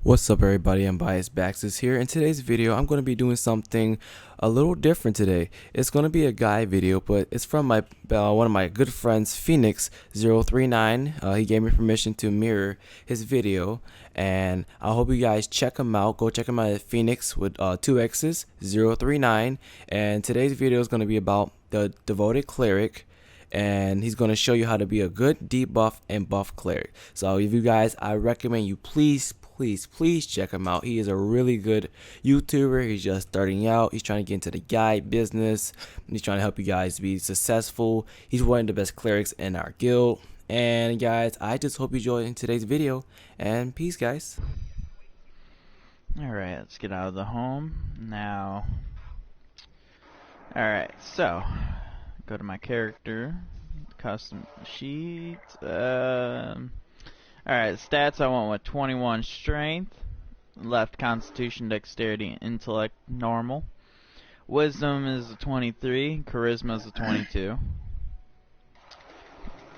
What's up everybody, I'm Bias Baxis here. In today's video I'm going to be doing something a little different today. It's going to be a guide video, but it's from my one of my good friends, Phoenix039. He gave me permission to mirror his video, and I hope you guys check him out. Go check him out at Phoenix with 2x's 039. And today's video is going to be about the devoted cleric, and he's going to show you how to be a good debuff and buff cleric. So if you guys, I recommend you please check him out. He is a really good YouTuber. He's just starting out. He's trying to get into the guide business. He's trying to help you guys be successful. He's one of the best clerics in our guild. And guys, I just hope you enjoyed today's video, and peace guys. Alright, let's get out of the home now. Alright, so go to my character, custom sheet. Alright, stats, I went with 21 strength, left constitution, dexterity, and intellect normal. Wisdom is a 23, charisma is a 22.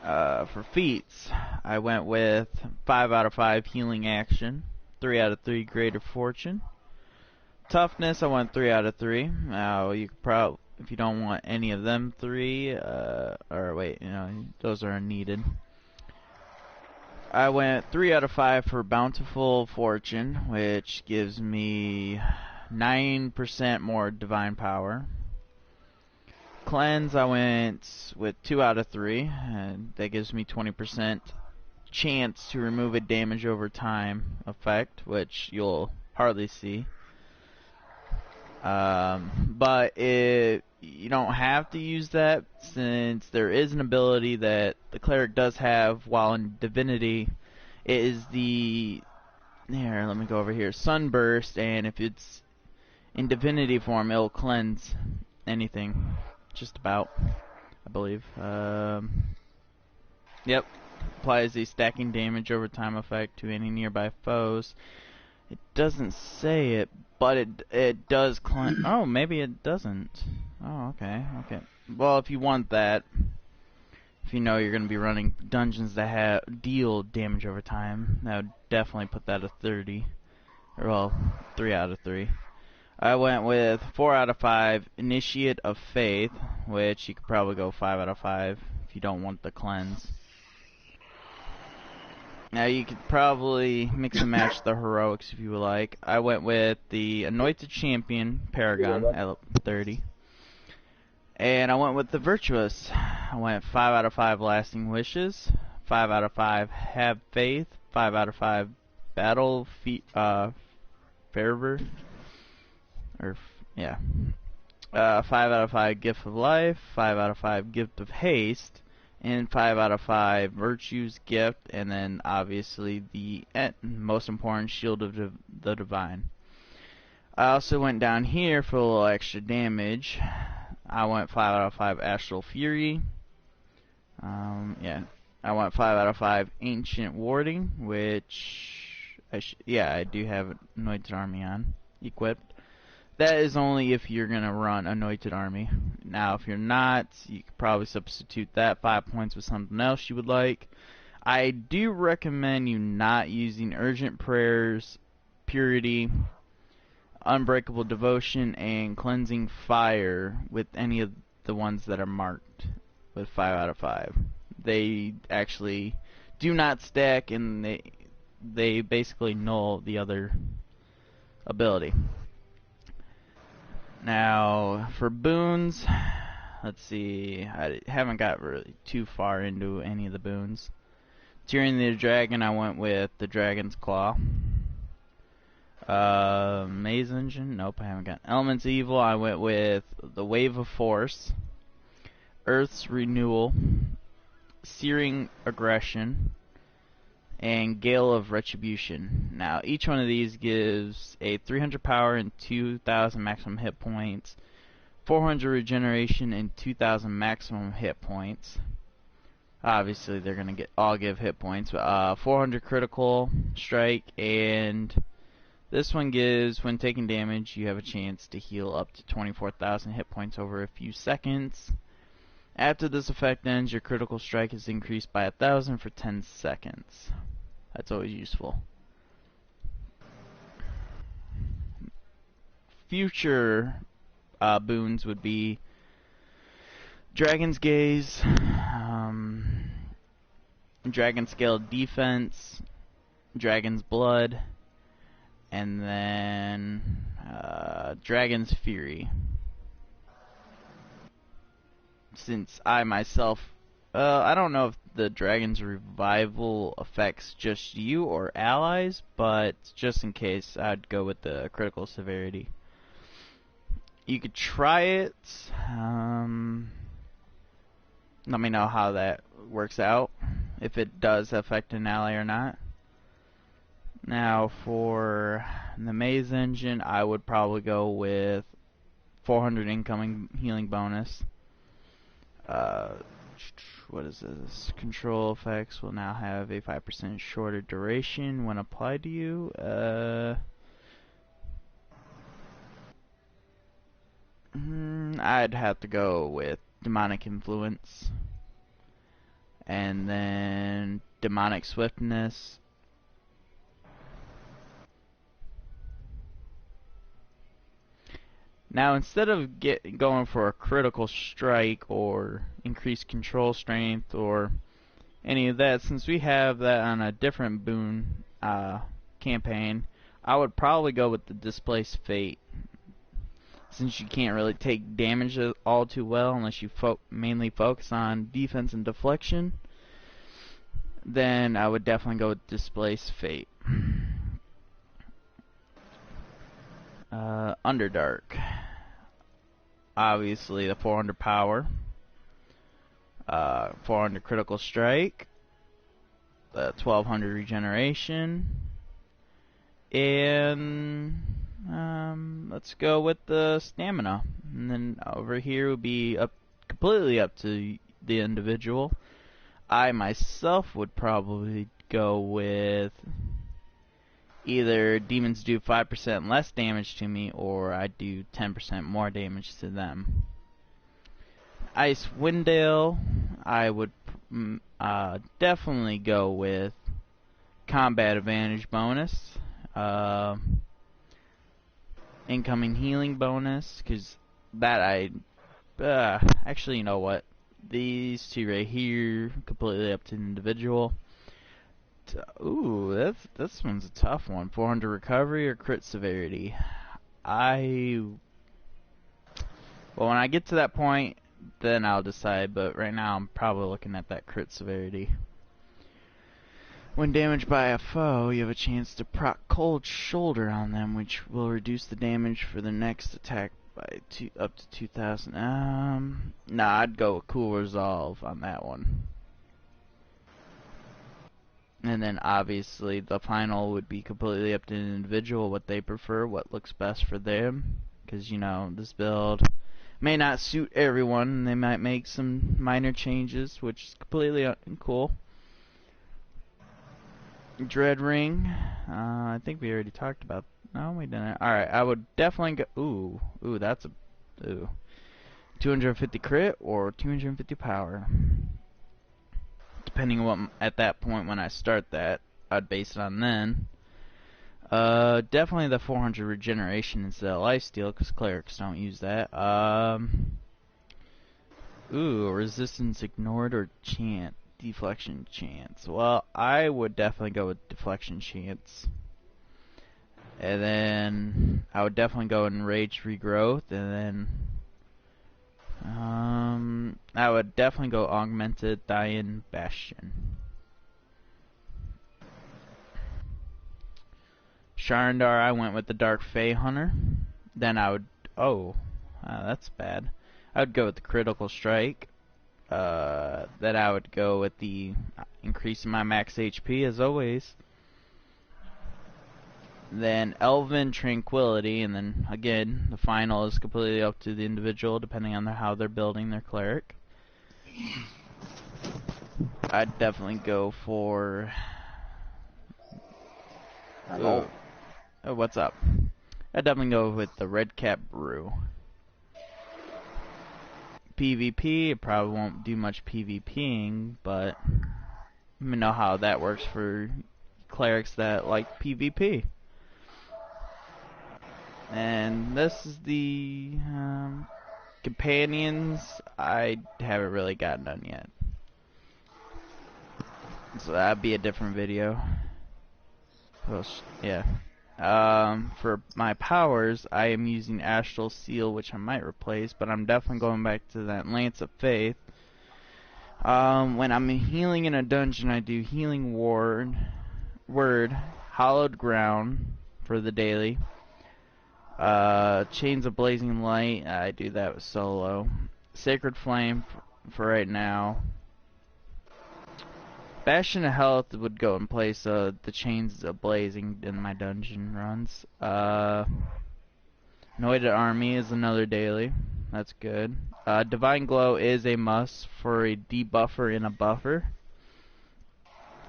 For feats, I went with 5 out of 5 healing action, 3 out of 3 greater fortune. Toughness, I went 3 out of 3. Now you could probably, if you don't want any of them 3, or wait, those are unneeded. I went 3 out of 5 for bountiful fortune, which gives me 9% more divine power. Cleanse, I went with 2 out of 3, and that gives me 20% chance to remove a damage over time effect, which you'll hardly see. But you don't have to use that, since there is an ability that the cleric does have while in divinity. It is the, here, let me go over here, sunburst, and if it's in divinity form, it'll cleanse anything, just about, I believe. Yep, applies a stacking damage over time effect to any nearby foes. It doesn't say it, but it does cleanse. Oh, maybe it doesn't. Oh, okay. Well, if you want that, if you know you're going to be running dungeons that deal damage over time, I would definitely put that at 30. Or, well, 3 out of 3. I went with 4 out of 5 Initiate of Faith, which you could probably go 5 out of 5 if you don't want the cleanse. Now you could probably mix and match the heroics if you would like. I went with the Anointed Champion Paragon at 30. And I went with the Virtuous. I went 5 out of 5 Lasting Wishes, 5 out of 5 Have Faith, 5 out of 5 Battle Fervor, or yeah, 5 out of 5 Gift of Life, 5 out of 5 Gift of Haste, and 5 out of 5 Virtues Gift, and then obviously the most important Shield of the Divine. I also went down here for a little extra damage. I went 5 out of 5 Astral Fury. Yeah, I went 5 out of 5 Ancient Warding, which I do have Anointed Army on equipped. That is only if you're gonna run Anointed Army. Now, if you're not, you could probably substitute that 5 points with something else you would like. I do recommend you not using Urgent Prayers, Purity, Unbreakable Devotion, and Cleansing Fire with any of the ones that are marked with 5 out of 5. They actually do not stack, and they basically null the other ability. Now, for boons, let's see, I haven't got really too far into any of the boons. Tyrion the Dragon, I went with the Dragon's Claw. Maze Engine, nope, I haven't got. Elements Evil, I went with the Wave of Force, Earth's Renewal, Searing Aggression, and Gale of Retribution. Now, each one of these gives a 300 power and 2,000 maximum hit points, 400 regeneration and 2,000 maximum hit points. Obviously, they're gonna all give hit points, but 400 critical strike, and this one gives, when taking damage, you have a chance to heal up to 24,000 hit points over a few seconds. After this effect ends, your critical strike is increased by 1,000 for 10 seconds. That's always useful. future boons would be Dragon's Gaze, Dragon Scale Defense, Dragon's Blood, and then Dragon's Fury. Since I myself, I don't know if the Dragon's Revival affects just you or allies, but just in case, I'd go with the critical severity. You could try it. Let me know how that works out, if it does affect an ally or not. Now for the Maze Engine, I would probably go with 400 incoming healing bonus. What is this? Control effects will now have a 5% shorter duration when applied to you. I'd have to go with Demonic Influence. And then Demonic Swiftness. Now, instead of going for a critical strike or increased control strength or any of that, since we have that on a different boon campaign, I would probably go with the Displace Fate. Since you can't really take damage all too well unless you mainly focus on defense and deflection, then I would definitely go with Displace Fate. Underdark. Obviously the 400 power, 400 critical strike, 1200 regeneration, and let's go with the stamina. And then over here would be completely up to the individual. I myself would probably go with either demons do 5% less damage to me, or I do 10% more damage to them. Ice Winddale, I would definitely go with combat advantage bonus, incoming healing bonus, because that actually, you know what? These two right here, completely up to the individual. Ooh, this one's a tough one. 400 recovery or crit severity. Well, when I get to that point, then I'll decide. But right now, I'm probably looking at that crit severity. When damaged by a foe, you have a chance to proc Cold Shoulder on them, which will reduce the damage for the next attack by up to 2,000. Nah, I'd go with Cool Resolve on that one. And then obviously the final would be completely up to the individual, what they prefer, what looks best for them. Because, you know, this build may not suit everyone, and they might make some minor changes, which is completely cool. Dread Ring, I think we already talked about. No, we didn't. Alright, I would definitely go. Ooh, that's a. Ooh. 250 crit or 250 power. Depending on what, at that point when I start that, I'd base it on then. Definitely the 400 regeneration instead of lifesteal, because clerics don't use that. Ooh, resistance ignored or chant. Deflection chance. Well, I would definitely go with deflection chance. And then I would definitely go in rage regrowth, and then I would definitely go augmented Dian Bastion. Sharndar, I went with the Dark Fey Hunter. Then I would that's bad. I would go with the critical strike. Then I would go with the increasing my max HP as always. Then Elven Tranquility, and then again the final is completely up to the individual depending on how they're building their cleric. I'd definitely go for oh, what's up? I'd definitely go with the Red Cap Brew. PvP, it probably won't do much PvPing, but let me know how that works for clerics that like PvP. And this is the companions. I haven't really gotten done yet, so that'd be a different video. Yeah. For my powers, I am using Astral Seal, which I might replace, but I'm definitely going back to that Lance of Faith. When I'm healing in a dungeon, I do Healing Word, Hallowed Ground for the daily. Chains of Blazing Light, I do that with solo. Sacred Flame for right now. Bastion of Health would go in place of the Chains of Blazing in my dungeon runs. Anointed Army is another daily. That's good. Divine Glow is a must for a debuffer and a buffer.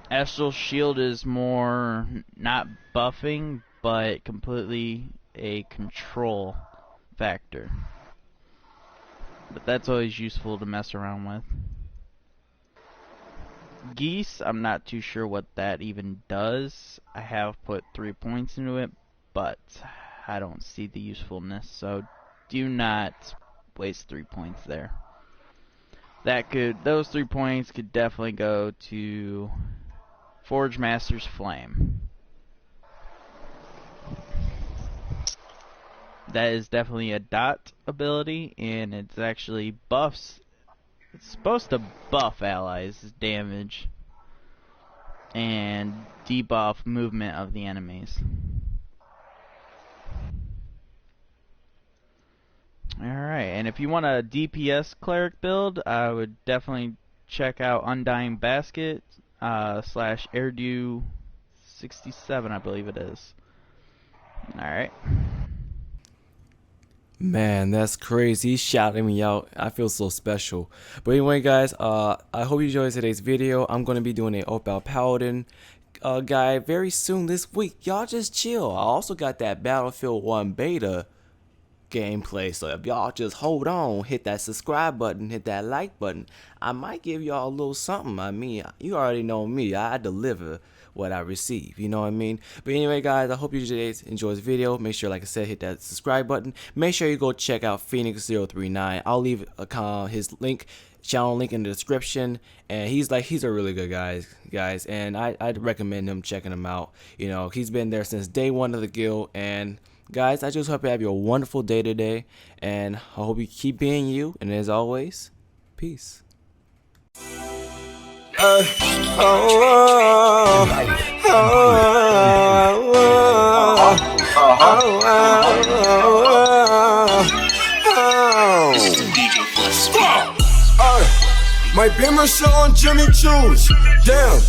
Astral Shield is more not buffing, but completely a control factor. But that's always useful to mess around with. Geese, I'm not too sure what that even does. I have put 3 points into it, but I don't see the usefulness, so do not waste 3 points there. Those 3 points could definitely go to Forge Master's Flame. That is definitely a dot ability, and it's actually buffs. It's supposed to buff allies' damage and debuff movement of the enemies. Alright, and if you want a DPS Cleric build, I would definitely check out Undying Basket / Airdew 67, I believe it is. Alright. Man, that's crazy. He's shouting me out. I feel so special. But anyway, guys, I hope you enjoyed today's video. I'm going to be doing a Opal Paladin guy very soon this week. Y'all just chill. I also got that Battlefield 1 beta gameplay, so if y'all just hold on, hit that subscribe button, hit that like button, I might give y'all a little something. I mean, you already know me, I deliver what I receive, you know what I mean? But anyway, guys, I hope you enjoyed this video. Make sure, like I said, hit that subscribe button. Make sure you go check out Phoenix039. I'll leave his channel link in the description, and he's a really good guys, and I'd recommend him checking him out. You know, he's been there since day one of the guild. And guys, I just hope you have a wonderful day today, and I hope you keep being you, and as always, peace. My Beamer showing Jimmy Choo's. Damn.